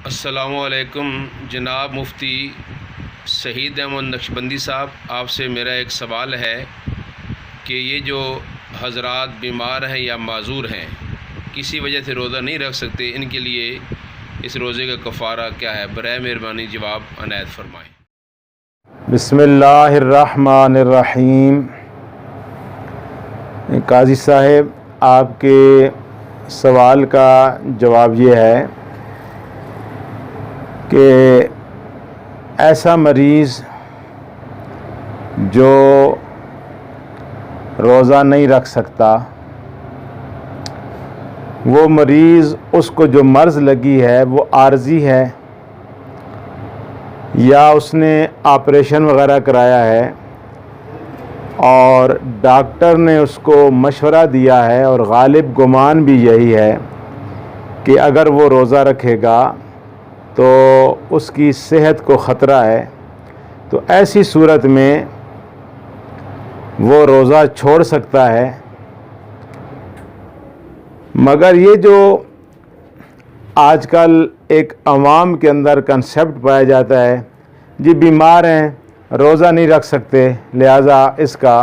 السلام علیکم جناب مفتی شہید احمد نقشبندی صاحب، آپ سے میرا ایک سوال ہے کہ یہ جو حضرات بیمار ہیں یا معذور ہیں، کسی وجہ سے روزہ نہیں رکھ سکتے، ان کے لیے اس روزے کا کفارہ کیا ہے؟ برائے مہربانی جواب عنایت فرمائیں۔ بسم اللہ الرحمن الرحیم۔ قاضی صاحب، آپ کے سوال کا جواب یہ ہے کہ ایسا مریض جو روزہ نہیں رکھ سکتا، وہ مریض، اس کو جو مرض لگی ہے وہ عارضی ہے یا اس نے آپریشن وغیرہ کرایا ہے اور ڈاکٹر نے اس کو مشورہ دیا ہے اور غالب گمان بھی یہی ہے کہ اگر وہ روزہ رکھے گا تو اس کی صحت کو خطرہ ہے، تو ایسی صورت میں وہ روزہ چھوڑ سکتا ہے۔ مگر یہ جو آج کل ایک عوام کے اندر کنسیپٹ پایا جاتا ہے، جی بیمار ہیں، روزہ نہیں رکھ سکتے، لہٰذا اس کا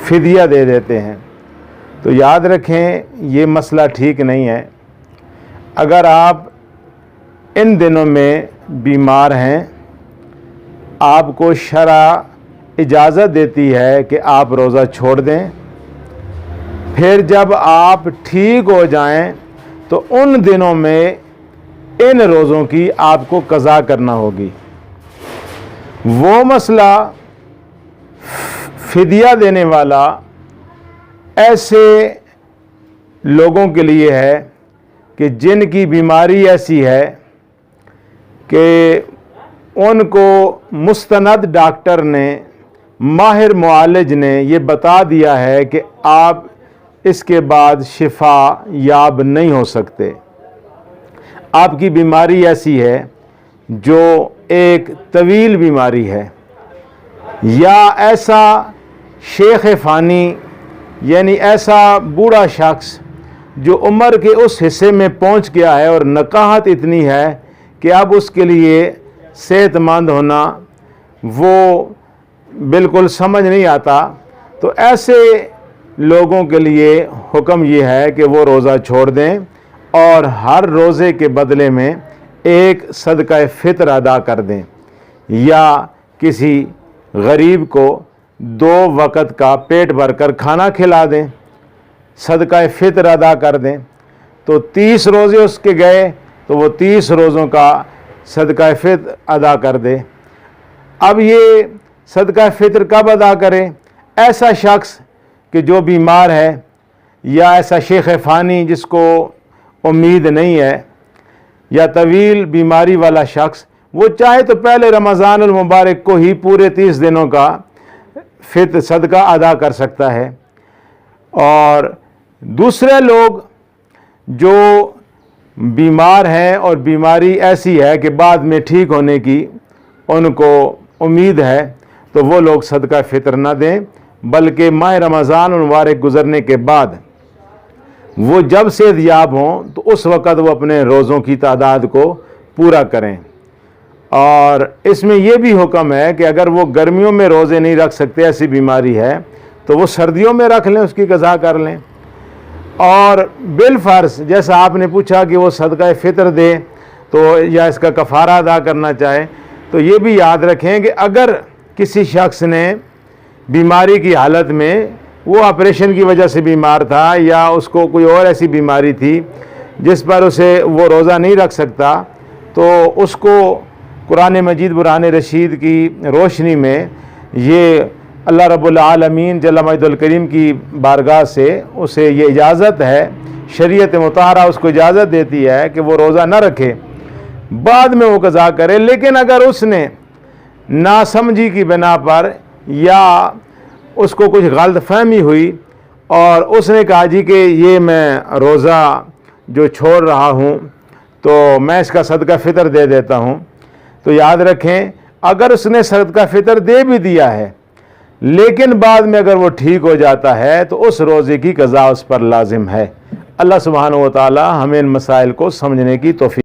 فدیہ دے دیتے ہیں، تو یاد رکھیں یہ مسئلہ ٹھیک نہیں ہے۔ اگر آپ ان دنوں میں بیمار ہیں، آپ کو شرع اجازت دیتی ہے کہ آپ روزہ چھوڑ دیں، پھر جب آپ ٹھیک ہو جائیں تو ان دنوں میں ان روزوں کی آپ کو قضا کرنا ہوگی۔ وہ مسئلہ فدیہ دینے والا ایسے لوگوں کے لیے ہے کہ جن کی بیماری ایسی ہے کہ ان کو مستند ڈاکٹر نے، ماہر معالج نے یہ بتا دیا ہے کہ آپ اس کے بعد شفا یاب نہیں ہو سکتے۔ آپ کی بیماری ایسی ہے جو ایک طویل بیماری ہے، یا ایسا شیخ فانی یعنی ایسا بوڑھا شخص جو عمر کے اس حصے میں پہنچ گیا ہے اور نکاہت اتنی ہے کہ اب اس کے لیے صحت مند ہونا وہ بالکل سمجھ نہیں آتا، تو ایسے لوگوں کے لیے حکم یہ ہے کہ وہ روزہ چھوڑ دیں اور ہر روزے کے بدلے میں ایک صدقہ فطر ادا کر دیں، یا کسی غریب کو 2 وقت کا پیٹ بھر کر کھانا کھلا دیں، صدقہ فطر ادا کر دیں۔ تو 30 روزے اس کے گئے تو وہ 30 روزوں کا صدقہ فطر ادا کر دے۔ اب یہ صدقہ فطر کب ادا کرے؟ ایسا شخص کہ جو بیمار ہے، یا ایسا شیخ فانی جس کو امید نہیں ہے، یا طویل بیماری والا شخص، وہ چاہے تو پہلے رمضان المبارک کو ہی پورے 30 دنوں کا فطر صدقہ ادا کر سکتا ہے۔ اور دوسرے لوگ جو بیمار ہیں اور بیماری ایسی ہے کہ بعد میں ٹھیک ہونے کی ان کو امید ہے، تو وہ لوگ صدقہ فطر نہ دیں، بلکہ ماہ رمضان المبارک گزرنے کے بعد وہ جب صحت یاب ہوں تو اس وقت وہ اپنے روزوں کی تعداد کو پورا کریں۔ اور اس میں یہ بھی حکم ہے کہ اگر وہ گرمیوں میں روزے نہیں رکھ سکتے، ایسی بیماری ہے، تو وہ سردیوں میں رکھ لیں، اس کی قضا کر لیں۔ اور بالفرض جیسا آپ نے پوچھا کہ وہ صدقہ فطر دے تو یا اس کا کفارہ ادا کرنا چاہے، تو یہ بھی یاد رکھیں کہ اگر کسی شخص نے بیماری کی حالت میں، وہ آپریشن کی وجہ سے بیمار تھا یا اس کو کوئی اور ایسی بیماری تھی جس پر اسے وہ روزہ نہیں رکھ سکتا، تو اس کو قرآن مجید برہان رشید کی روشنی میں یہ اللہ رب العالمین جل مجدہ الکریم کی بارگاہ سے اسے یہ اجازت ہے، شریعت مطہرہ اس کو اجازت دیتی ہے کہ وہ روزہ نہ رکھے، بعد میں وہ قضا کرے۔ لیکن اگر اس نے ناسمجھی کی بنا پر یا اس کو کچھ غلط فہمی ہوئی اور اس نے کہا جی کہ یہ میں روزہ جو چھوڑ رہا ہوں تو میں اس کا صدقہ فطر دے دیتا ہوں، تو یاد رکھیں اگر اس نے صدقہ فطر دے بھی دیا ہے لیکن بعد میں اگر وہ ٹھیک ہو جاتا ہے تو اس روزے کی قضا اس پر لازم ہے۔ اللہ سبحانہ و تعالی ہمیں ان مسائل کو سمجھنے کی توفیق